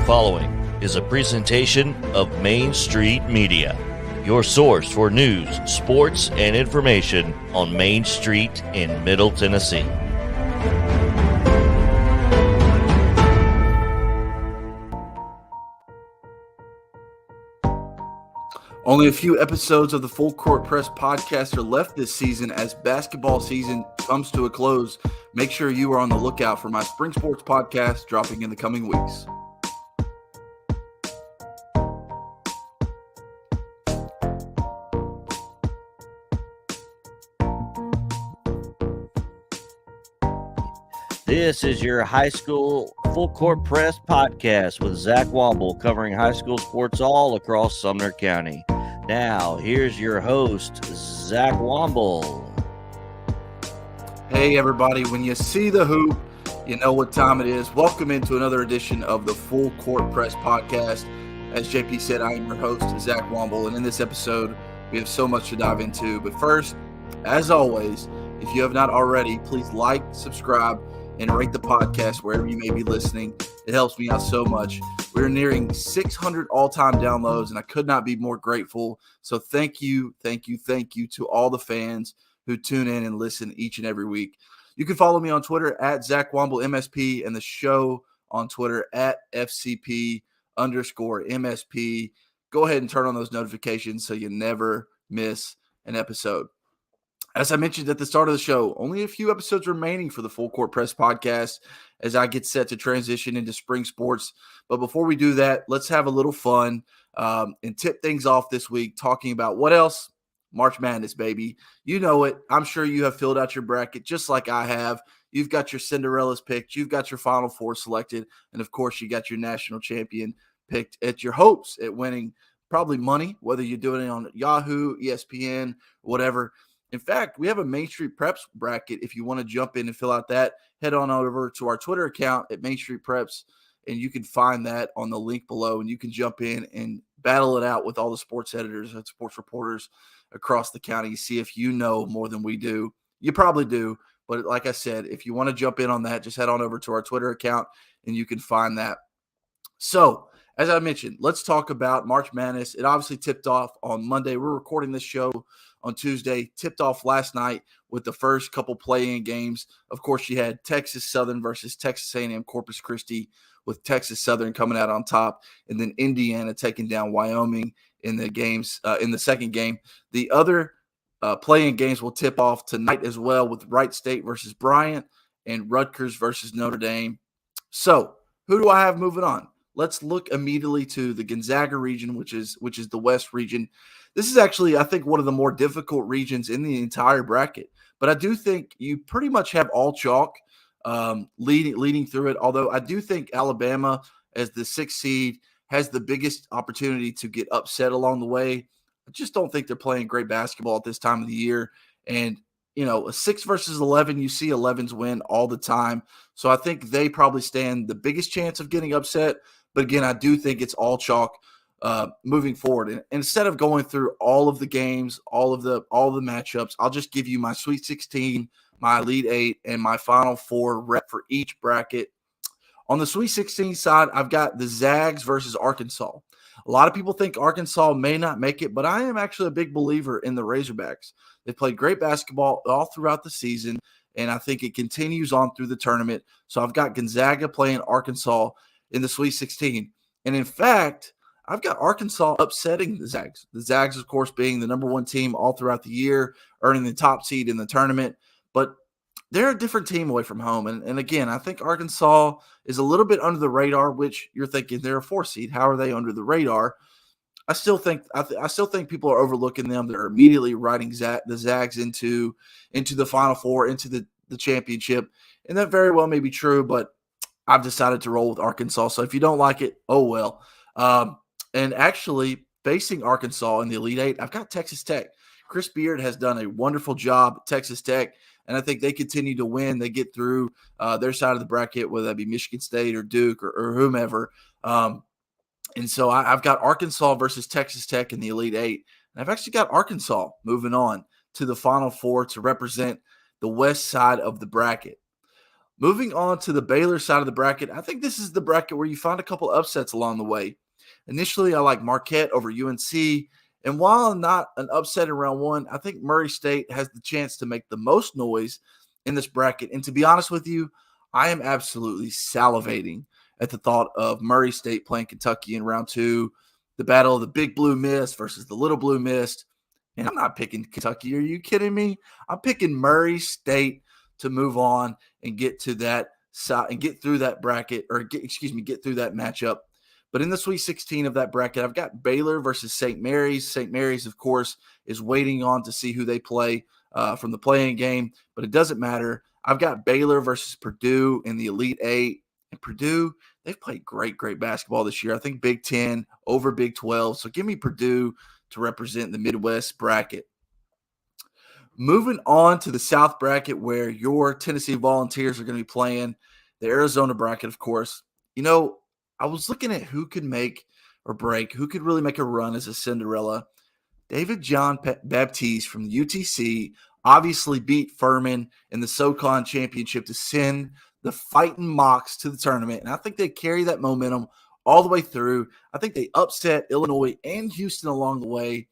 following is a presentation of Main Street Media, your source for news, sports, and information on Main Street in Middle Tennessee. Only a few episodes of the Full Court Press podcast are left this season as basketball season comes to a close. Make sure you are on the lookout for my spring sports podcast dropping in the coming weeks. This is your high school Full Court Press podcast with Zach Womble, covering high school sports all across Sumner County. Now, here's your host, Zach Womble. Hey, everybody. When you see the hoop, you know what time it is. Welcome into another edition of the Full Court Press podcast. As JP said, I am your host, Zach Womble, and in this episode, we have so much to dive into. But first, as always, if you have not already, please like, subscribe, and rate the podcast wherever you may be listening. It helps me out so much. We're nearing 600 all-time downloads, and I could not be more grateful. So thank you to all the fans who tune in and listen each and every week. You can follow me on Twitter at Zach Womble MSP and the show on Twitter at FCP_MSP. Go ahead and turn on those notifications so you never miss an episode. As I mentioned at the start of the show, only a few episodes remaining for the Full Court Press podcast as I get set to transition into spring sports. But before we do that, let's have a little fun and tip things off this week talking about what else? March Madness, baby. You know it. I'm sure you have filled out your bracket just like I have. You've got your Cinderella's picked. You've got your Final Four selected. And, of course, you got your national champion picked at your hopes at winning probably money, whether you're doing it on Yahoo, ESPN, whatever. In fact, we have a Main Street Preps bracket. If you want to jump in and fill out that, head on over to our Twitter account at Main Street Preps, and you can find that on the link below, and you can jump in and battle it out with all the sports editors and sports reporters across the county. See if you know more than we do. You probably do, but like I said, if you want to jump in on that, just head on over to our Twitter account, and you can find that. So, as I mentioned, let's talk about March Madness. It obviously tipped off on Monday. We're recording this show on Tuesday, tipped off last night with the first couple play-in games. Of course, you had Texas Southern versus Texas A&M Corpus Christi, with Texas Southern coming out on top, and then Indiana taking down Wyoming in the games in the second game. The other play-in games will tip off tonight as well, with Wright State versus Bryant and Rutgers versus Notre Dame. So, who do I have moving on? Let's look immediately to the Gonzaga region, which is the West region. This is actually, I think, one of the more difficult regions in the entire bracket. But I do think you pretty much have all chalk leading through it, although I do think Alabama, as the 6th seed, has the biggest opportunity to get upset along the way. I just don't think they're playing great basketball at this time of the year. And, you know, a 6 versus 11, you see 11s win all the time. So I think they probably stand the biggest chance of getting upset. But again, I do think it's all chalk moving forward. And instead of going through all of the games, all the matchups, I'll just give you my Sweet 16, my Elite 8, and my Final Four rep for each bracket. On the Sweet 16 side, I've got the Zags versus Arkansas. A lot of people think Arkansas may not make it, but I am actually a big believer in the Razorbacks. They played great basketball all throughout the season, and I think it continues on through the tournament. So I've got Gonzaga playing Arkansas in the Sweet 16. And in fact, I've got Arkansas upsetting the Zags. The Zags, of course, being the number one team all throughout the year, earning the top seed in the tournament. But they're a different team away from home. And again, I think Arkansas is a little bit under the radar, which you're thinking they're a 4 seed. How are they under the radar? I still think people are overlooking them. They're immediately riding the Zags into the Final Four, into the championship. And that very well may be true, but I've decided to roll with Arkansas. So if you don't like it, oh well. And actually, facing Arkansas in the Elite 8, I've got Texas Tech. Chris Beard has done a wonderful job at Texas Tech, and I think they continue to win. They get through their side of the bracket, whether that be Michigan State or Duke or whomever. And so I've got Arkansas versus Texas Tech in the Elite 8. And I've actually got Arkansas moving on to the Final Four to represent the west side of the bracket. Moving on to the Baylor side of the bracket, I think this is the bracket where you find a couple upsets along the way. Initially, I like Marquette over UNC. And while not an upset in round one, I think Murray State has the chance to make the most noise in this bracket. And to be honest with you, I am absolutely salivating at the thought of Murray State playing Kentucky in round two, the battle of the Big Blue Mist versus the Little Blue Mist. And I'm not picking Kentucky. Are you kidding me? I'm picking Murray State to move on and get to that side and get through that bracket, or get through that matchup. But in the Sweet 16 of that bracket, I've got Baylor versus St. Mary's. St. Mary's, of course, is waiting on to see who they play from the playing game, but it doesn't matter. I've got Baylor versus Purdue in the Elite Eight. And Purdue, they've played great basketball this year. I think Big 10 over Big 12. So give me Purdue to represent the Midwest bracket. Moving on to the South bracket, where your Tennessee Volunteers are going to be playing the Arizona bracket, of course. You know, I was looking at who could make or break, who could really make a run as a Cinderella. David John Baptiste from the UTC obviously beat Furman in the SoCon championship to send the Fighting Mocs to the tournament. And I think they carry that momentum all the way through. I think they upset Illinois and Houston along the way.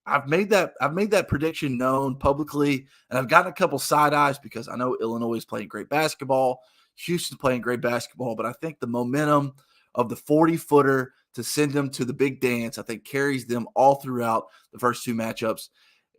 I've made that prediction known publicly, and I've gotten a couple side eyes because I know Illinois is playing great basketball, Houston's playing great basketball, but I think the momentum of the 40-footer to send them to the big dance, I think carries them all throughout the first two matchups.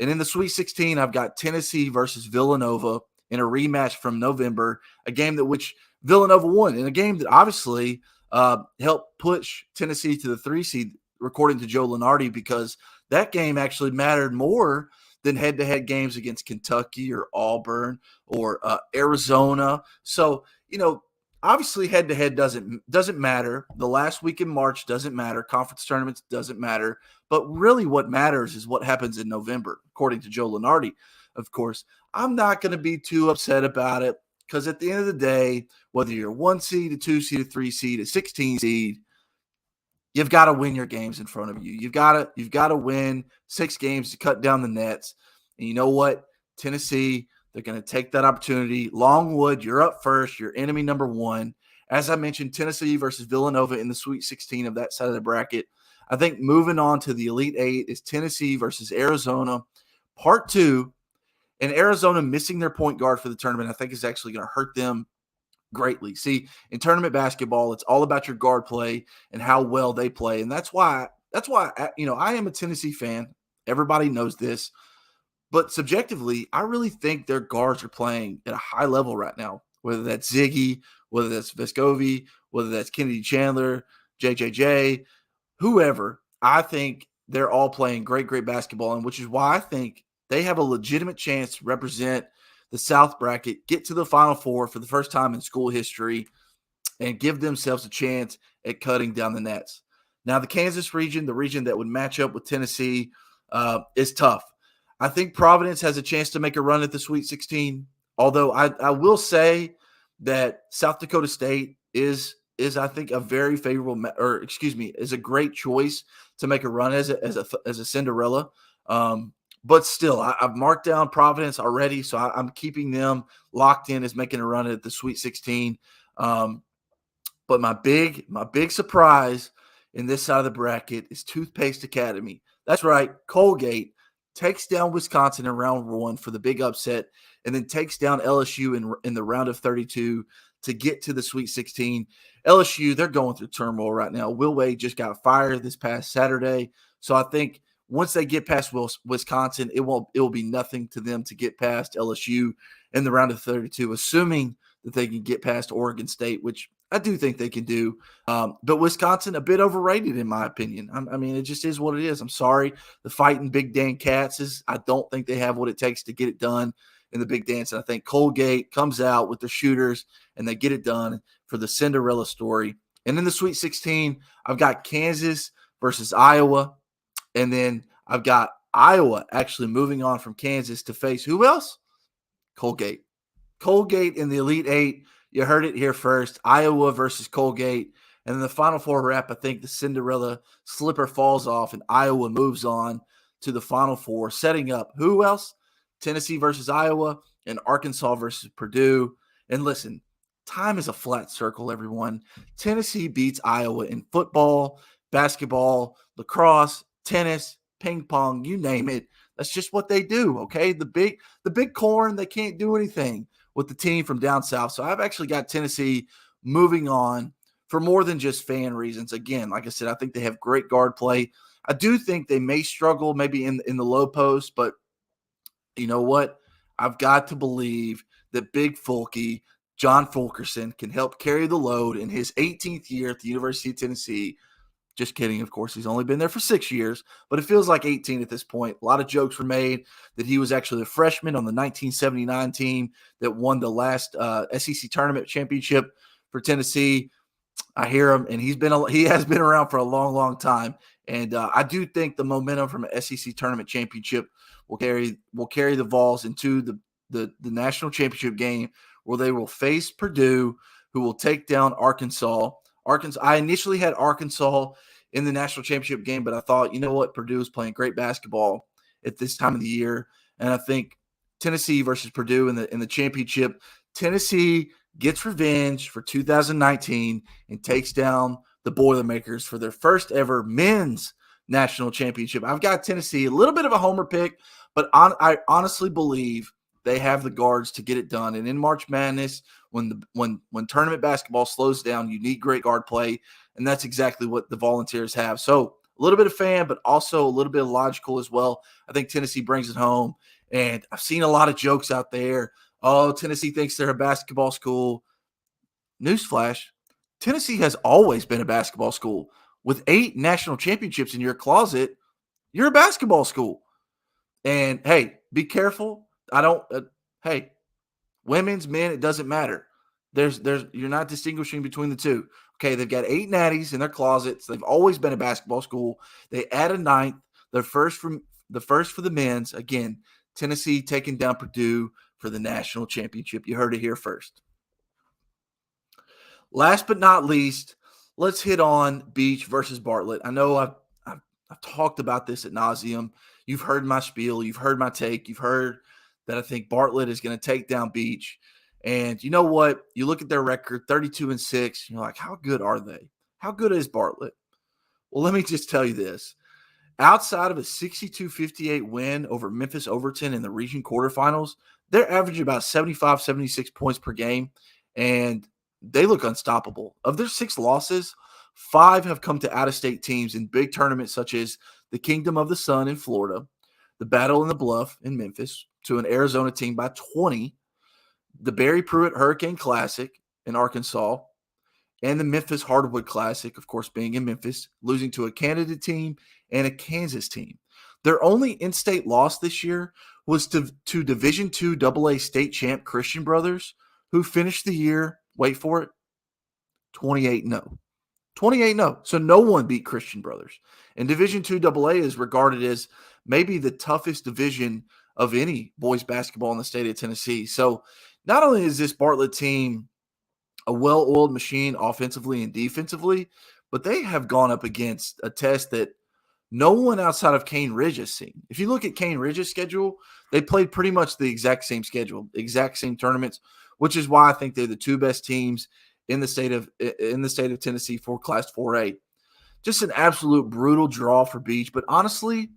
And in the Sweet 16, I've got Tennessee versus Villanova in a rematch from November, a game that which Villanova won, and a game that obviously helped push Tennessee to the 3 seed, according to Joe Lunardi, because that game actually mattered more than head-to-head games against Kentucky or Auburn or Arizona. So, you know, obviously head-to-head doesn't matter. The last week in March doesn't matter. Conference tournaments doesn't matter. But really what matters is what happens in November, according to Joe Lunardi. Of course, I'm not going to be too upset about it because at the end of the day, whether you're a 1 seed, a 2 seed, a 3 seed, a 16 seed, you've got to win your games in front of you. You've got to win 6 games to cut down the nets. And you know what? Tennessee, they're going to take that opportunity. Longwood, you're up first. You're enemy number 1. As I mentioned, Tennessee versus Villanova in the Sweet 16 of that side of the bracket. I think moving on to the Elite 8 is Tennessee versus Arizona, part 2. And Arizona missing their point guard for the tournament, I think, is actually going to hurt them greatly. See, in tournament basketball, it's all about your guard play and how well they play. And that's why, I am a Tennessee fan. Everybody knows this. But subjectively, I really think their guards are playing at a high level right now, whether that's Ziggy, whether that's Vescovi, whether that's Kennedy Chandler, JJJ, whoever. I think they're all playing great basketball, and which is why I think they have a legitimate chance to represent the South bracket, get to the Final Four for the first time in school history, and give themselves a chance at cutting down the nets. Now, the Kansas region, the region that would match up with Tennessee, is tough. I think Providence has a chance to make a run at the Sweet 16, although I will say that South Dakota State is I think a very favorable, is a great choice to make a run as a Cinderella. But still, I've marked down Providence already, so I'm keeping them locked in as making a run at the Sweet 16. But my big surprise in this side of the bracket is Toothpaste Academy. That's right, Colgate takes down Wisconsin in round 1 for the big upset, and then takes down LSU in the round of 32 to get to the Sweet 16. LSU, they're going through turmoil right now. Will Wade just got fired this past Saturday, so I think once they get past Wisconsin, it will be nothing to them to get past LSU in the round of 32, assuming that they can get past Oregon State, which I do think they can do. But Wisconsin, a bit overrated in my opinion. I mean, it just is what it is. I'm sorry. The Fighting Big Dan Cats, I don't think they have what it takes to get it done in the big dance. And I think Colgate comes out with the shooters and they get it done for the Cinderella story. And in the Sweet 16, I've got Kansas versus Iowa. And then I've got Iowa actually moving on from Kansas to face who else? Colgate. Colgate in the Elite 8. You heard it here first. Iowa versus Colgate. And then the Final Four wrap, I think the Cinderella slipper falls off and Iowa moves on to the Final Four, setting up who else? Tennessee versus Iowa and Arkansas versus Purdue. And listen, time is a flat circle, everyone. Tennessee beats Iowa in football, basketball, lacrosse, tennis, ping pong, you name it. That's just what they do, okay? The big corn, they can't do anything with the team from down south. So I've actually got Tennessee moving on for more than just fan reasons. Again, like I said, I think they have great guard play. I do think they may struggle maybe in the low post, but you know what? I've got to believe that Big Fulky, John Fulkerson, can help carry the load in his 18th year at the University of Tennessee. Just kidding, of course. He's only been there for 6 years, but it feels like 18 at this point. A lot of jokes were made that he was actually a freshman on the 1979 team that won the last SEC tournament championship for Tennessee. I hear him, and he has been around for a long, long time. And I do think the momentum from an SEC tournament championship will carry the Vols into the national championship game, where they will face Purdue, who will take down Arkansas. I initially had Arkansas in the national championship game, but I thought, you know what, Purdue is playing great basketball at this time of the year, and I think Tennessee versus Purdue in the championship. Tennessee gets revenge for 2019 and takes down the Boilermakers for their first ever men's national championship. I've got Tennessee, a little bit of a homer pick, but I honestly believe they have the guards to get it done. And in March Madness, when tournament basketball slows down, you need great guard play, and that's exactly what the Volunteers have. So a little bit of fan, but also a little bit of logical as well. I think Tennessee brings it home, and I've seen a lot of jokes out there. Oh, Tennessee thinks they're a basketball school. Newsflash, Tennessee has always been a basketball school. With 8 national championships in your closet, you're a basketball school. And, hey, be careful. Hey, women's, men, it doesn't matter. You're not distinguishing between the two. Okay, they've got 8 natties in their closets. They've always been a basketball school. They add a 9th, the first for the men's. Again, Tennessee taking down Purdue for the national championship. You heard it here first. Last but not least, let's hit on Beech versus Bartlett. I know I've talked about this ad nauseum. You've heard my spiel. You've heard my take. You've heard that I think Bartlett is going to take down Beech. And you know what? You look at their record, 32-6. You're like, how good are they? How good is Bartlett? Well, let me just tell you this. Outside of a 62-58 win over Memphis Overton in the region quarterfinals, they're averaging about 75, 76 points per game, and they look unstoppable. Of their 6 losses, 5 have come to out-of-state teams in big tournaments such as the Kingdom of the Sun in Florida, the Battle in the Bluff in Memphis, to an Arizona team by 20, the Barry Pruitt Hurricane Classic in Arkansas, and the Memphis Hardwood Classic, of course, being in Memphis, losing to a Canada team and a Kansas team. Their only in-state loss this year was to Division II AA state champ Christian Brothers, who finished the year, wait for it, 28-0. 28-0. So no one beat Christian Brothers. And Division II AA is regarded as maybe the toughest division of any boys basketball in the state of Tennessee. So not only is this Bartlett team a well-oiled machine offensively and defensively, but they have gone up against a test that no one outside of Cane Ridge has seen. If you look at Cane Ridge's schedule, they played pretty much the exact same schedule, exact same tournaments, which is why I think they're the 2 best teams in the state of Tennessee for Class 4A. Just an absolute brutal draw for Beech, but honestly,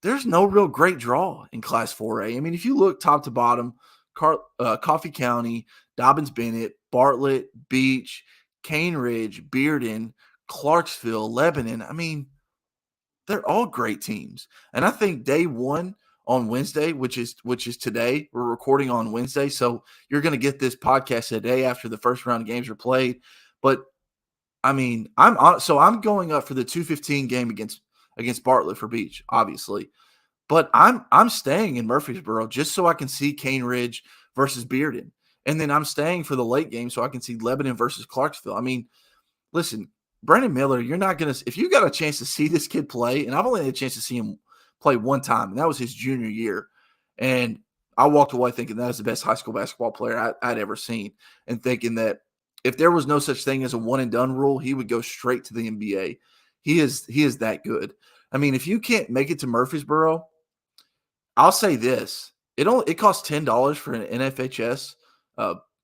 there's no real great draw in Class 4A. I mean, if you look top to bottom, Coffee County, Dobbins-Bennett, Bartlett, Beech, Cane Ridge, Bearden, Clarksville, Lebanon, I mean, they're all great teams. And I think day 1 on Wednesday, which is today, we're recording on Wednesday, so you're going to get this podcast a day after the first round of games are played. But I mean, I'm going up for the 2:15 game against Bartlett for Beech, obviously. But I'm staying in Murfreesboro just so I can see Cane Ridge versus Bearden. And then I'm staying for the late game so I can see Lebanon versus Clarksville. I mean, listen, Brandon Miller, you're not going to – if you got a chance to see this kid play, and I've only had a chance to see him play one time, and that was his junior year. And I walked away thinking that was the best high school basketball player I'd ever seen, and thinking that if there was no such thing as a one-and-done rule, he would go straight to the NBA. He is that good. I mean, if you can't make it to Murfreesboro, I'll say this. It costs $10 for an NFHS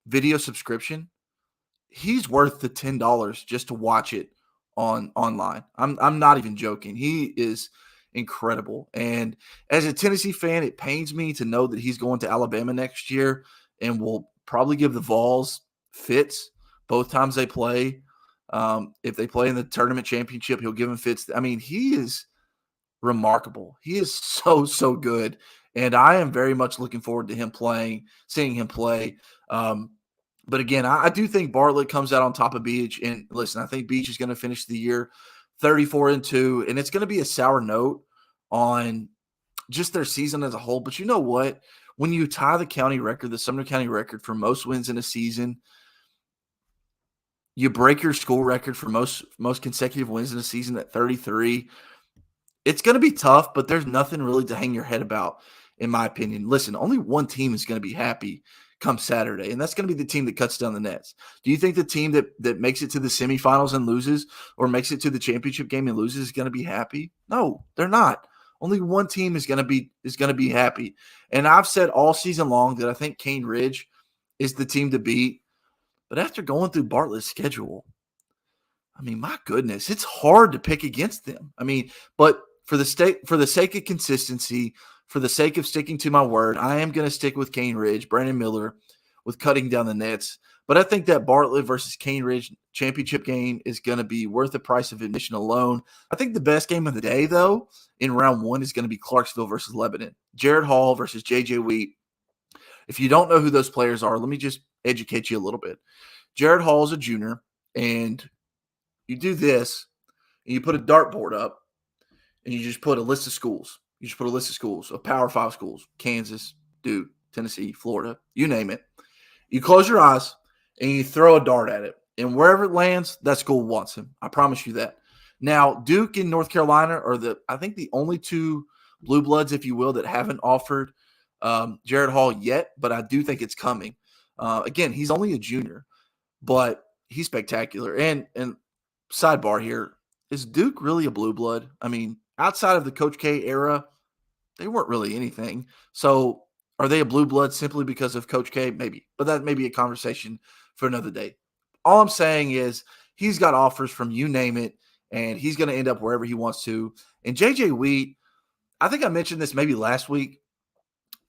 video subscription. he's worth the $10 just to watch it online. I'm not even joking. He is incredible. And as a Tennessee fan, it pains me to know that he's going to Alabama next year and will probably give the Vols fits both times they play. If they play in the tournament championship, he'll give them fits. I mean, he is remarkable. He is so good. And I am very much looking forward to seeing him play. But again, I do think Bartlett comes out on top of Beech. And listen, I think Beech is going to finish the year 34-2, and it's going to be a sour note on just their season as a whole. But you know what? When you tie the Sumner County record for most wins in a season, you break your school record for most consecutive wins in a season at 33. It's going to be tough, but there's nothing really to hang your head about, in my opinion. Listen, only one team is going to be happy come Saturday, and that's going to be the team that cuts down the nets. Do you think the team that makes it to the semifinals and loses, or makes it to the championship game and loses, is going to be happy? No, they're not. Only one team is going to be happy. And I've said all season long that I think Cane Ridge is the team to beat. But after going through Bartlett's schedule, I mean, my goodness, it's hard to pick against them. I mean, but for the sake of consistency, for the sake of sticking to my word, I am going to stick with Cane Ridge, Brandon Miller, with cutting down the nets. But I think that Bartlett versus Cane Ridge championship game is going to be worth the price of admission alone. I think the best game of the day, though, in round one is going to be Clarksville versus Lebanon. Jared Hall versus J.J. Wheat. If you don't know who those players are, let me just educate you a little bit. Jared Hall is a junior, and you do this, and you put a dartboard up, and you just put a list of schools. You just put a list of schools, of Power 5 schools, Kansas, Duke, Tennessee, Florida, you name it. You close your eyes, and you throw a dart at it. And wherever it lands, that school wants him. I promise you that. Now, Duke and North Carolina are I think the only two blue bloods, if you will, that haven't offered Jared Hall yet, but I do think it's coming. Again, he's only a junior, but he's spectacular. And sidebar here, is Duke really a blue blood? I mean, outside of the Coach K era, they weren't really anything. So are they a blue blood simply because of Coach K? Maybe, but that may be a conversation for another day. All I'm saying is he's got offers from you name it, and he's going to end up wherever he wants to. And J.J. Wheat, I think I mentioned this maybe last week.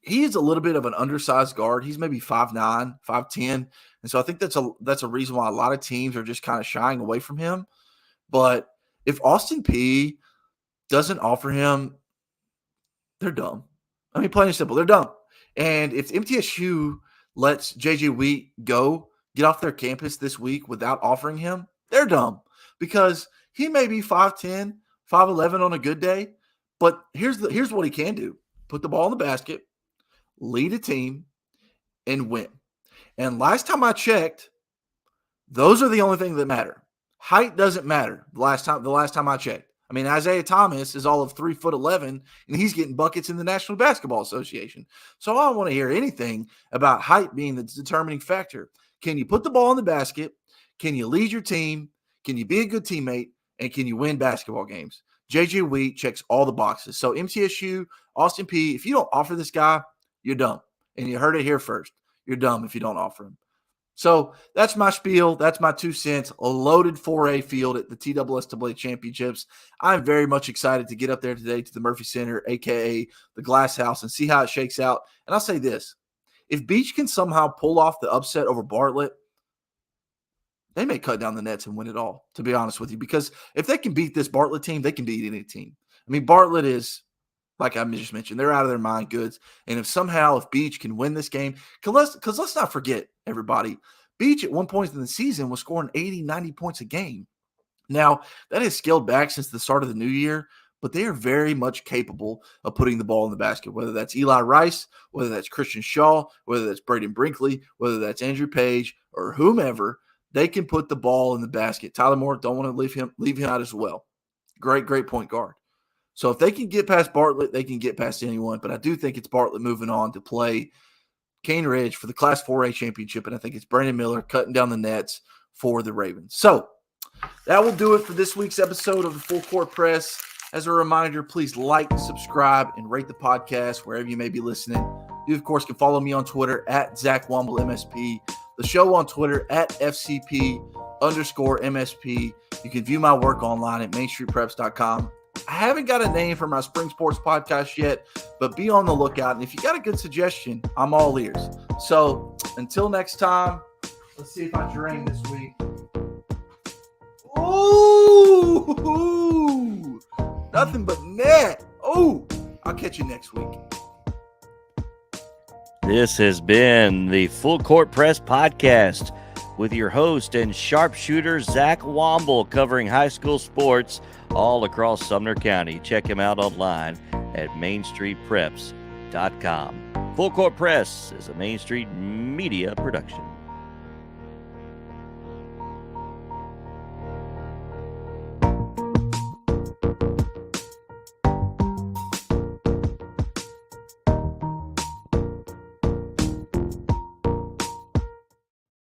He is a little bit of an undersized guard. He's maybe 5'9", 5'10". And so I think that's a reason why a lot of teams are just kind of shying away from him. But if Austin Peay doesn't offer him, they're dumb. I mean, plain and simple, they're dumb. And if MTSU lets J.J. Wheat get off their campus this week without offering him, they're dumb. Because he may be 5'10", 5'11" on a good day, but here's what he can do. Put the ball in the basket, lead a team, and win. And last time I checked, those are the only things that matter. Height doesn't matter the last time I checked. I mean, Isaiah Thomas is all of 3'11", and he's getting buckets in the National Basketball Association. So I don't want to hear anything about height being the determining factor. Can you put the ball in the basket? Can you lead your team? Can you be a good teammate? And can you win basketball games? J.J. Wheat checks all the boxes. So MTSU, Austin Peay, if you don't offer this guy, you're dumb. And you heard it here first. You're dumb if you don't offer him. So that's my spiel. That's my 2 cents. A loaded 4A field at the TSSAA Championships. I'm very much excited to get up there today to the Murphy Center, a.k.a. the Glass House, and see how it shakes out. And I'll say this. If Beech can somehow pull off the upset over Bartlett, they may cut down the nets and win it all, to be honest with you. Because if they can beat this Bartlett team, they can beat any team. I mean, Bartlett is, like I just mentioned, they're out of their mind goods. And if Beech can win this game, because let's not forget, everybody, Beech at one point in the season was scoring 80, 90 points a game. Now, that has scaled back since the start of the new year, but they are very much capable of putting the ball in the basket, whether that's Eli Rice, whether that's Christian Shaw, whether that's Braden Brinkley, whether that's Andrew Page, or whomever. They can put the ball in the basket. Tyler Moore, don't want to leave him out as well. Great point guard. So if they can get past Bartlett, they can get past anyone. But I do think it's Bartlett moving on to play Cane Ridge for the Class 4A championship. And I think it's Brandon Miller cutting down the nets for the Ravens. So that will do it for this week's episode of the Full Court Press. As a reminder, please like, subscribe, and rate the podcast wherever you may be listening. You, of course, can follow me on Twitter at Zach Womble MSP. the show on Twitter at FCP_MSP. You can view my work online at mainstreetpreps.com. I haven't got a name for my spring sports podcast yet, but be on the lookout. And if you got a good suggestion, I'm all ears. So until next time, let's see if I drain this week. Ooh, nothing but net. Oh, I'll catch you next week. This has been the Full Court Press Podcast with your host and sharpshooter, Zach Womble, covering high school sports all across Sumner County. Check him out online at mainstreetpreps.com. Full Court Press is a Main Street Media production.